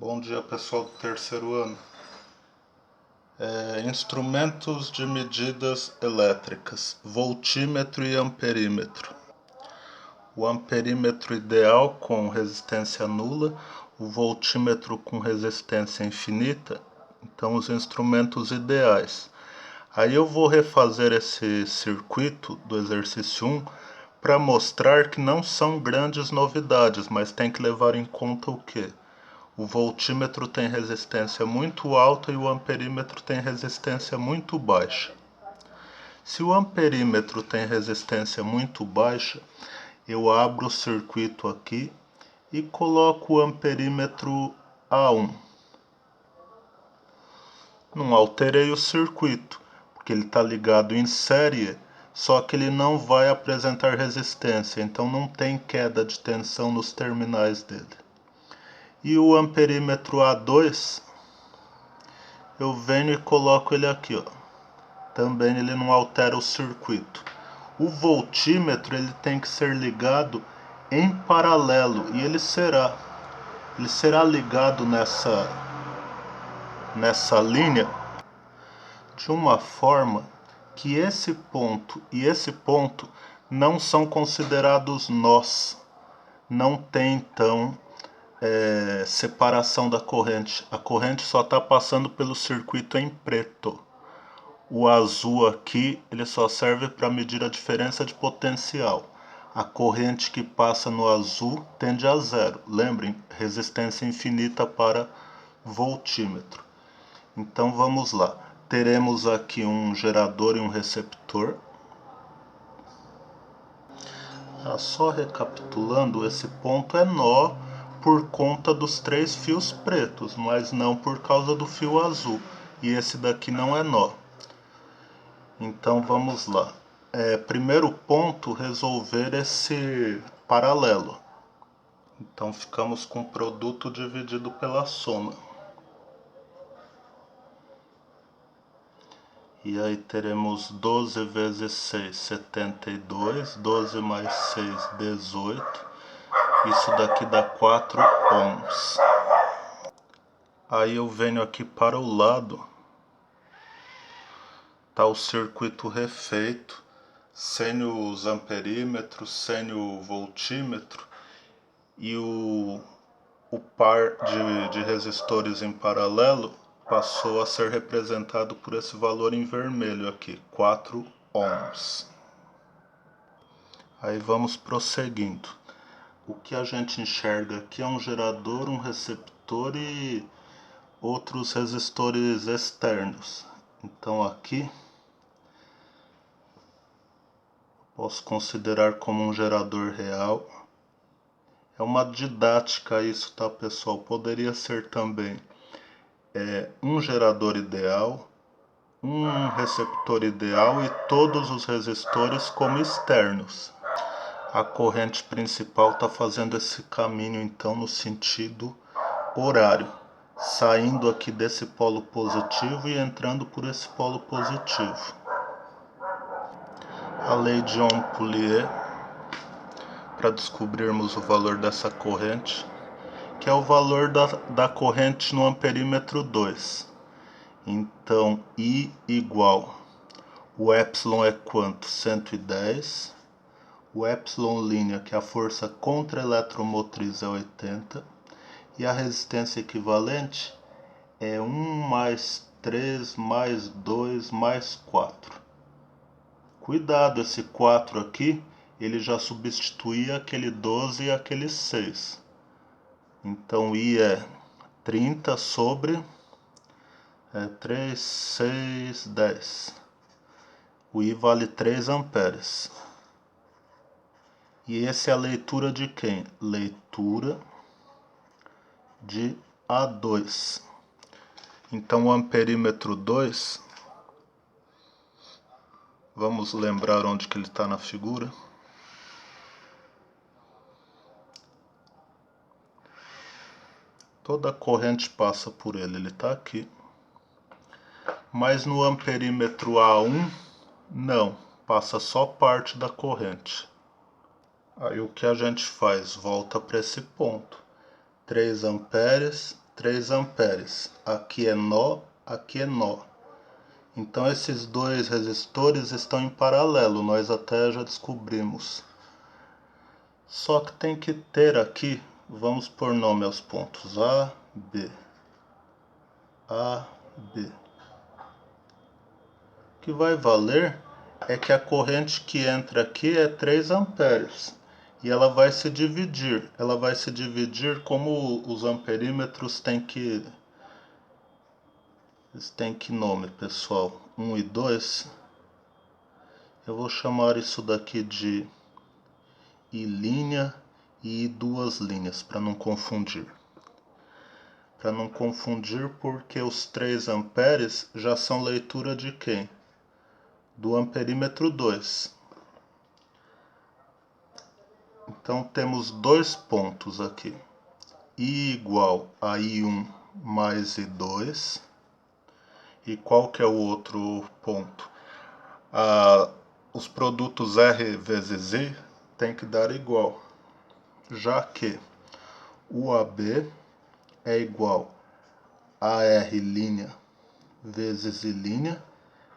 Bom dia, pessoal do terceiro ano. Instrumentos de medidas elétricas, voltímetro e amperímetro. O amperímetro ideal com resistência nula, o voltímetro com resistência infinita, então os instrumentos ideais. Aí eu vou refazer esse circuito do exercício 1 para mostrar que não são grandes novidades, mas tem que levar em conta o quê? O voltímetro tem resistência muito alta e o amperímetro tem resistência muito baixa. Se o amperímetro tem resistência muito baixa, eu abro o circuito aqui e coloco o amperímetro a 1. Não alterei o circuito, porque ele está ligado em série, só que ele não vai apresentar resistência, então não tem queda de tensão nos terminais dele. E o amperímetro A2, eu venho e coloco ele aqui, ó. Também ele não altera o circuito. O voltímetro ele tem que ser ligado em paralelo e ele será ligado nessa linha de uma forma que esse ponto e esse ponto não são considerados nós. Não tem então separação da corrente. A corrente só está passando pelo circuito em preto. O azul aqui ele só serve para medir a diferença de potencial. A corrente que passa no azul tende a zero. Lembrem, resistência infinita para voltímetro. Então vamos lá. Teremos aqui um gerador e um receptor. Só recapitulando, esse ponto é nó por conta dos 3 fios pretos, mas não por causa do fio azul. E esse daqui não é nó. Então vamos lá. Primeiro ponto, resolver esse paralelo. Então ficamos com o produto dividido pela soma. E aí teremos 12 vezes 6, 72. 12 mais 6, 18. Isso daqui dá 4 ohms. Aí eu venho aqui para o lado. Está o circuito refeito, sem os amperímetros, sem o voltímetro. E o par de resistores em paralelo passou a ser representado por esse valor em vermelho aqui, 4 ohms. Aí vamos prosseguindo. O que a gente enxerga aqui é um gerador, um receptor e outros resistores externos. Então aqui posso considerar como um gerador real. É uma didática isso, tá, pessoal? Poderia ser também um gerador ideal, um receptor ideal e todos os resistores como externos. A corrente principal está fazendo esse caminho então no sentido horário, saindo aqui desse polo positivo e entrando por esse polo positivo. A lei de Ohm-Pouliot, para descobrirmos o valor dessa corrente, que é o valor da corrente no amperímetro 2. Então, I igual, o epsilon é quanto? 110. O epsilon', que é a força contra-eletromotriz, é 80. E a resistência equivalente é 1 mais 3 mais 2 mais 4. Cuidado, esse 4 aqui, ele já substituía aquele 12 e aquele 6. Então, I é 30 sobre 3, 6, 10. O I vale 3 amperes. E essa é a leitura de quem? Leitura de A2. Então o amperímetro 2, vamos lembrar onde que ele está na figura. Toda a corrente passa por ele, ele está aqui. Mas no amperímetro A1, não, passa só parte da corrente. Aí o que a gente faz? Volta para esse ponto. 3 amperes, 3 amperes. Aqui é nó, aqui é nó. Então esses dois resistores estão em paralelo, nós até já descobrimos. Só que tem que ter aqui, vamos pôr nome aos pontos, A, B. A, B. O que vai valer é que a corrente que entra aqui é 3 amperes. E ela vai se dividir. Ela vai se dividir como os amperímetros têm que... Eles têm que nome, pessoal? 1 e 2. Eu vou chamar isso daqui de I linha e I duas linhas, para não confundir. Para não confundir, porque os 3 amperes já são leitura de quem? Do amperímetro 2. Então temos dois pontos aqui. I igual a I1 mais I2. E qual que é o outro ponto? Os produtos R vezes I tem que dar igual, já que o AB é igual a R' vezes I',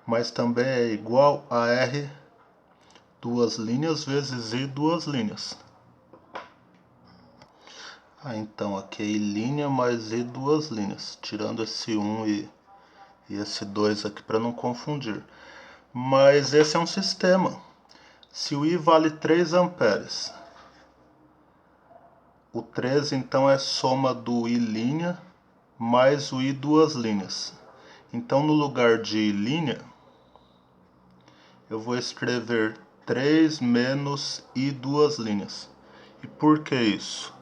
mas também é igual a R duas linhas vezes I duas linhas. Então aqui é I' mais I duas linhas, tirando esse 1 e esse 2 aqui para não confundir. Mas esse é um sistema. Se o I vale 3 amperes, o 3 então é soma do I' mais o I duas linhas. Então no lugar de I', eu vou escrever 3 menos I duas linhas. E por que isso?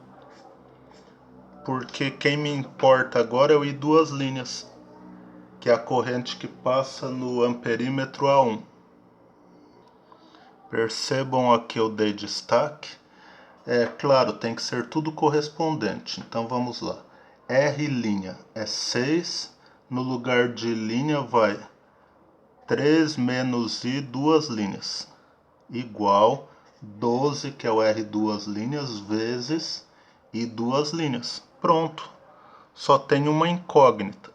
Porque quem me importa agora é o I duas linhas, que é a corrente que passa no amperímetro A1. Percebam aqui eu dei destaque. É claro, tem que ser tudo correspondente. Então vamos lá. R' é 6, no lugar de linha vai 3 menos I duas linhas, igual 12, que é o R duas linhas, vezes I duas linhas. Pronto, só tem uma incógnita.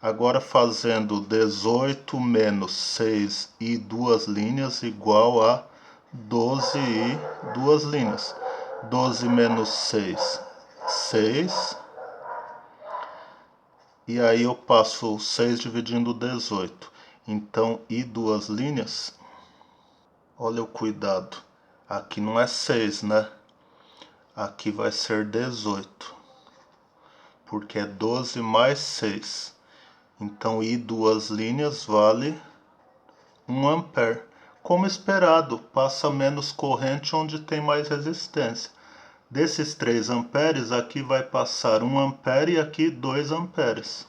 Agora fazendo 18 menos 6 I duas linhas igual a 12 I duas linhas. 12 menos 6, 6. E aí eu passo 6 dividindo 18. Então, I duas linhas, olha o cuidado. Aqui não é 6, né? Aqui vai ser 18. Porque é 12 mais 6. Então, I duas linhas vale 1 ampere. Como esperado, passa menos corrente onde tem mais resistência. Desses 3 amperes, aqui vai passar 1 ampere e aqui 2 amperes.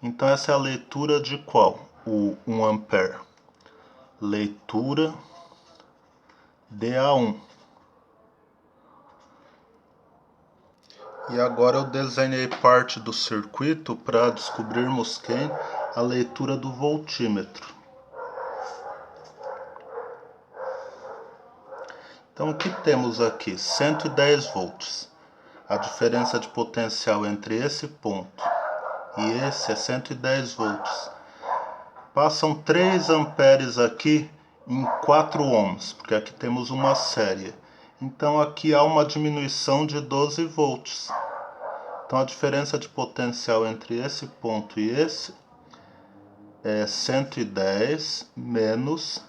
Então essa é a leitura de qual? O 1 ampere. Leitura de A1. E agora eu desenhei parte do circuito para descobrirmos quem? A leitura do voltímetro. Então o que temos aqui? 110 volts. A diferença de potencial entre esse ponto e esse é 110 volts. Passam 3 amperes aqui em 4 ohms, porque aqui temos uma série. Então aqui há uma diminuição de 12 volts. Então a diferença de potencial entre esse ponto e esse é 110 menos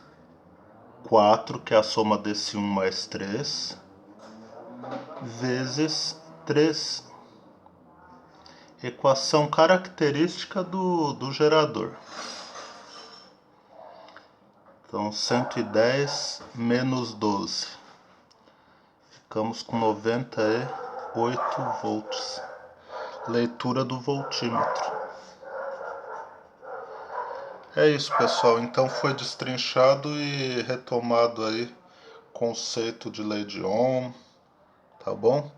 4, que é a soma desse 1 mais 3, vezes 3. Equação característica do gerador. Então 110 menos 12. Ficamos com 98 volts. Leitura do voltímetro. É isso, pessoal. Então foi destrinchado e retomado aí conceito de lei de Ohm, tá bom?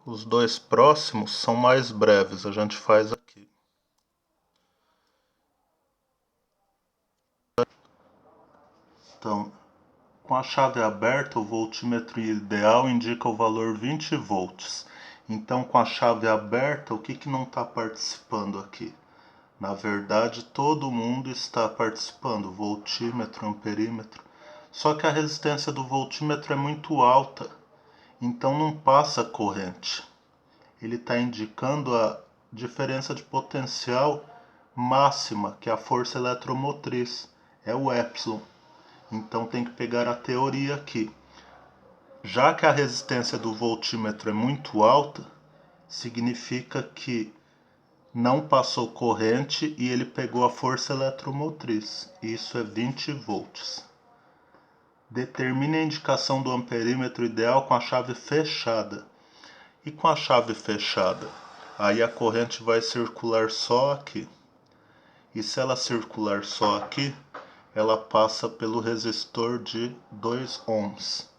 Os dois próximos são mais breves, a gente faz aqui. Então, com a chave aberta, o voltímetro ideal indica o valor 20 volts. Então, com a chave aberta, o que não está participando aqui? Na verdade, todo mundo está participando, voltímetro, amperímetro. Só que a resistência do voltímetro é muito alta, então não passa corrente. Ele está indicando a diferença de potencial máxima, que é a força eletromotriz, é o epsilon. Então tem que pegar a teoria aqui. Já que a resistência do voltímetro é muito alta, significa que não passou corrente e ele pegou a força eletromotriz. Isso é 20 volts. Determine a indicação do amperímetro ideal com a chave fechada. E com a chave fechada, aí a corrente vai circular só aqui. E se ela circular só aqui, ela passa pelo resistor de 2 ohms.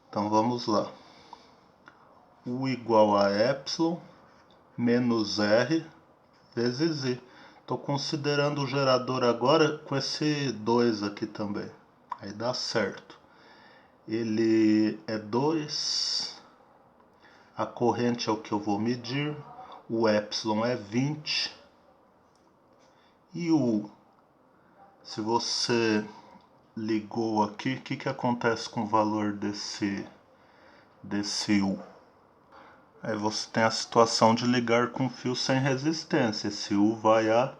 Então vamos lá. U igual a epsilon menos R vezes I. Estou considerando o gerador agora com esse 2 aqui também. Aí dá certo. Ele é 2. A corrente é o que eu vou medir. O epsilon é 20. E o U? Se você ligou aqui, o que acontece com o valor desse U? Aí você tem a situação de ligar com fio sem resistência. Esse U vai a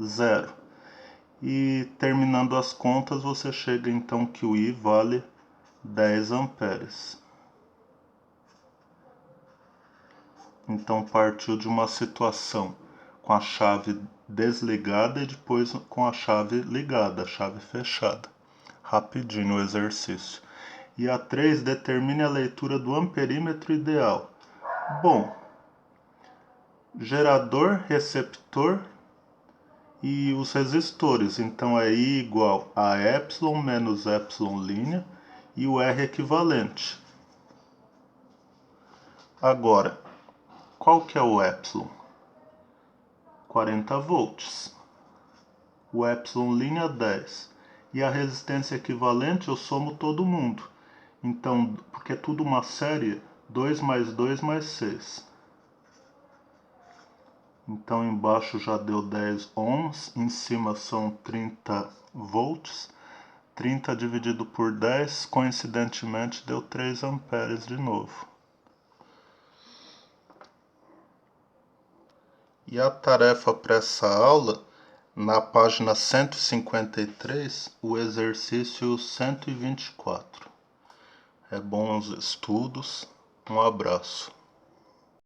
0. E terminando as contas, você chega então que o I vale 10 amperes. Então partiu de uma situação com a chave desligada e depois com a chave ligada, a chave fechada. Rapidinho o exercício. E a 3, determine a leitura do amperímetro ideal. Bom, gerador, receptor e os resistores. Então é I igual a epsilon menos epsilon linha e o R equivalente. Agora, qual que é o epsilon? 40 volts. O epsilon linha 10. E a resistência equivalente eu somo todo mundo. Então, porque é tudo uma série, 2 mais 2 mais 6. Então embaixo já deu 10 ohms, em cima são 30 volts. 30 dividido por 10, coincidentemente deu 3 amperes de novo. E a tarefa para essa aula, na página 153, o exercício 124. É bons estudos, um abraço.